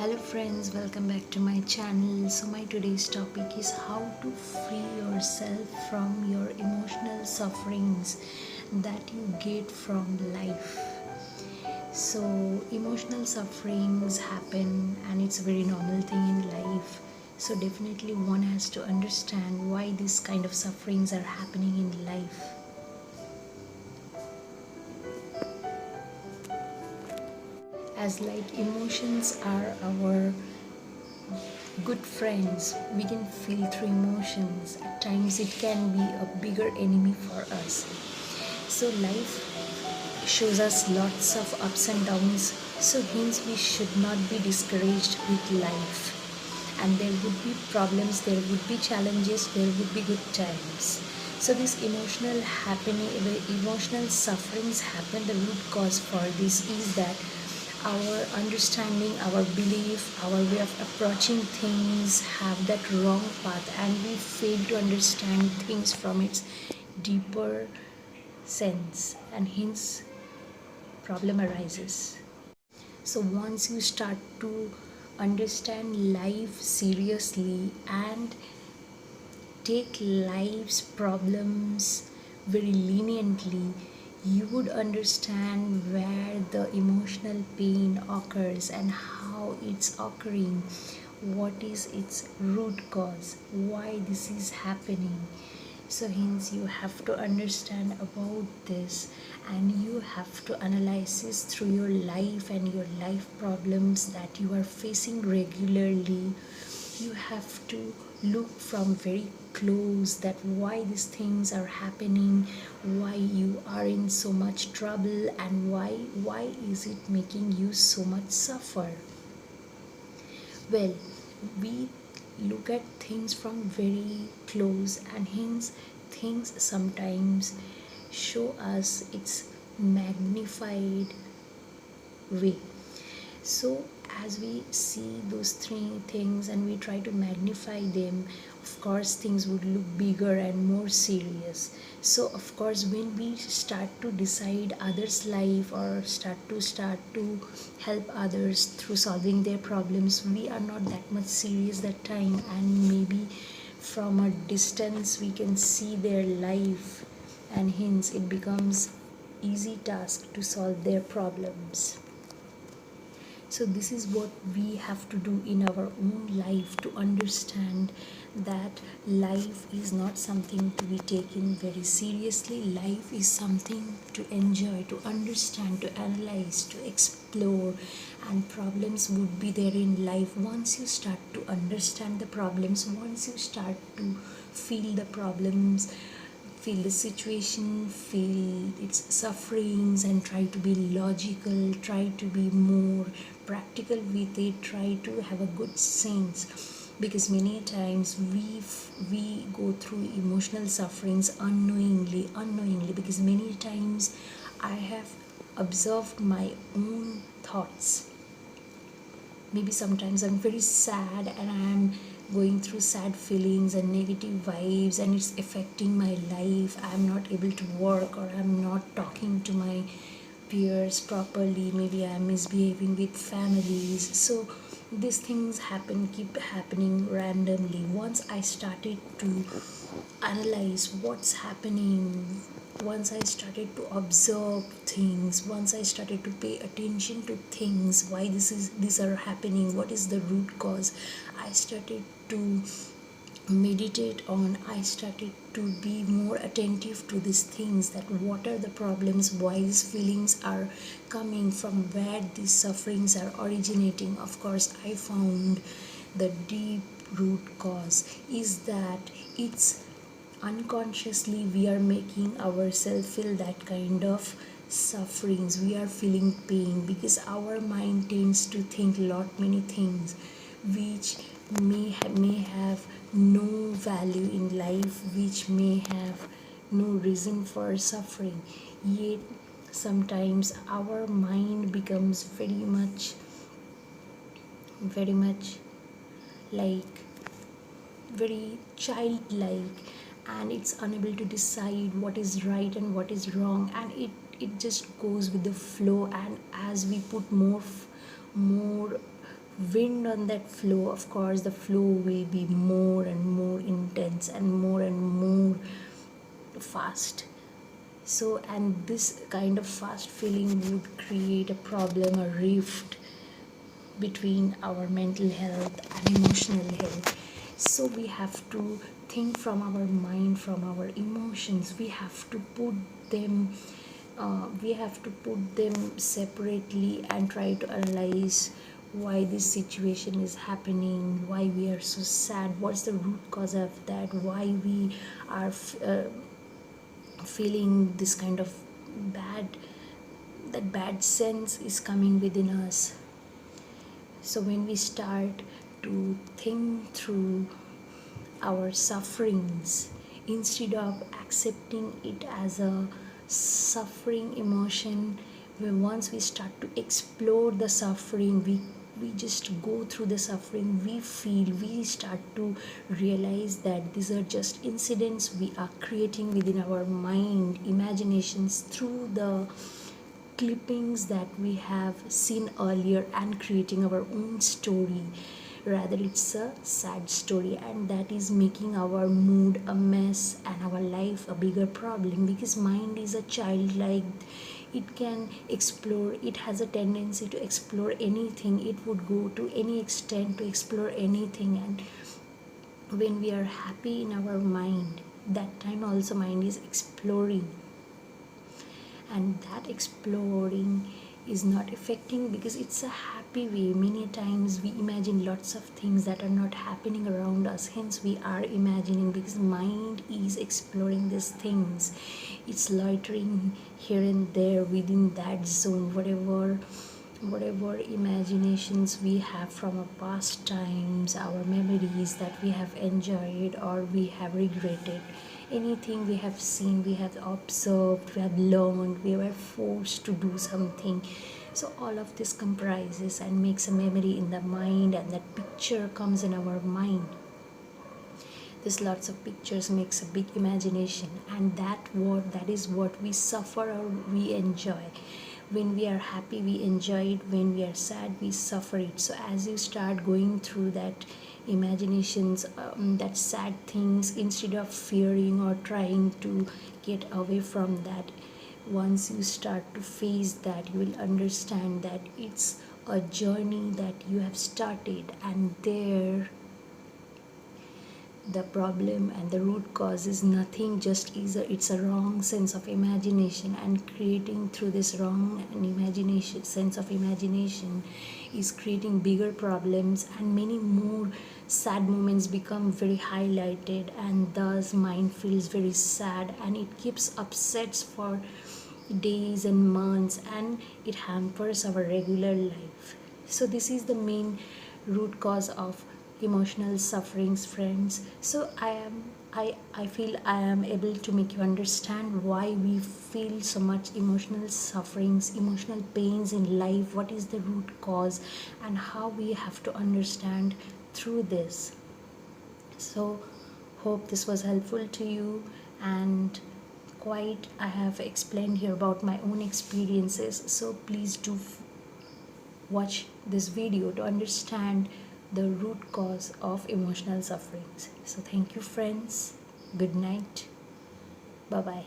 Hello friends, welcome back to my channel. So my today's topic is how to free yourself from your emotional sufferings that you get from life. So emotional sufferings happen and it's a very normal thing in life. So definitely one has to understand why this kind of sufferings are happening in life. As like emotions are our good friends, we can feel through emotions. At times it can be a bigger enemy for us. So life shows us lots of ups and downs, so hence we should not be discouraged with life. And there would be problems, there would be challenges, there would be good times. So this emotional happening, the emotional sufferings happen. The root cause for this is that our understanding, our belief, our way of approaching things have that wrong path, and we fail to understand things from its deeper sense, and hence problem arises. So once you start to understand life seriously and take life's problems very leniently, you would understand where the emotional pain occurs and how it's occurring, what is its root cause, why this is happening. So hence you have to understand about this, and you have to analyze this through your life and your life problems that you are facing regularly. You have to look from very close that why these things are happening, why you are in so much trouble, and why is it making you so much suffer. Well, we look at things from very close, and hence things sometimes show us its magnified way. So as we see those three things and we try to magnify them, of course things would look bigger and more serious. So of course when we start to decide others' life or start to help others through solving their problems, we are not that much serious that time, and maybe from a distance we can see their life, and hence it becomes easy task to solve their problems. So this is what we have to do in our own life, to understand that life is not something to be taken very seriously. Life is something to enjoy, to understand, to analyze, to explore, and problems would be there in life. Once you start to understand the problems, once you start to feel the problems, feel the situation, feel its sufferings, and try to be logical, try to be more practical with it, try to have a good sense. Because many times we go through emotional sufferings unknowingly, because many times I have observed my own thoughts. Maybe sometimes I'm very sad and I'm going through sad feelings and negative vibes, and it's affecting my life. I'm not able to work, or I'm not talking to my peers properly. Maybe I'm misbehaving with families. So these things keep happening randomly. Once I started to analyze what's happening, once I started to observe things, once I started to pay attention to things, why these are happening, what is the root cause, I started to meditate on, I started to be more attentive to these things, that what are the problems, why these feelings are coming from, where these sufferings are originating. Of course I found the deep root cause is that it's unconsciously we are making ourselves feel that kind of sufferings. We are feeling pain because our mind tends to think lot many things which may have no value in life, which may have no reason for suffering. Yet sometimes our mind becomes very much like very childlike, and it's unable to decide what is right and what is wrong, and it just goes with the flow. And as we put more wind on that flow, of course the flow will be more and more intense and more fast. So, and this kind of fast feeling would create a problem, a rift between our mental health and emotional health. So we have to think from our mind, from our emotions. We have to put them separately and try to analyze why this situation is happening, why we are so sad, what's the root cause of that, why we are feeling this kind of bad, that bad sense is coming within us. So when we start to think through our sufferings, instead of accepting it as a suffering emotion, once we start to explore the suffering, we just go through the suffering, we start to realize that these are just incidents we are creating within our mind, imaginations, through the clippings that we have seen earlier, and creating our own story. Rather, it's a sad story, and that is making our mood a mess and our life a bigger problem, because mind is a childlike. It can explore, it has a tendency to explore anything, it would go to any extent to explore anything. And when we are happy in our mind, that time also mind is exploring, and that exploring is not affecting because it's a happy way. Many times we imagine lots of things that are not happening around us, hence we are imagining, because mind is exploring these things. It's loitering here and there within that zone, whatever imaginations we have from our past times, our memories that we have enjoyed or we have regretted, anything we have seen, we have observed, we have learned, we were forced to do something. So all of this comprises and makes a memory in the mind, and that picture comes in our mind. This lots of pictures makes a big imagination, and that is what we suffer or we enjoy. When we are happy, we enjoy it. When we are sad, we suffer it. So as you start going through that imaginations, that sad things, instead of fearing or trying to get away from that, once you start to face that, you will understand that it's a journey that you have started, and there the problem and the root cause is nothing, just it's a wrong sense of imagination, and creating through this wrong and imagination sense of imagination is creating bigger problems, and many more sad moments become very highlighted, and thus mind feels very sad, and it keeps upsets for days and months, and it hampers our regular life. So this is the main root cause of emotional sufferings, friends. So I feel I am able to make you understand why we feel so much emotional sufferings, emotional pains in life, what is the root cause, and how we have to understand through this. So hope this was helpful to you, and quite I have explained here about my own experiences. So please do watch this video to understand the root cause of emotional sufferings. So thank you, friends. Good night. Bye bye.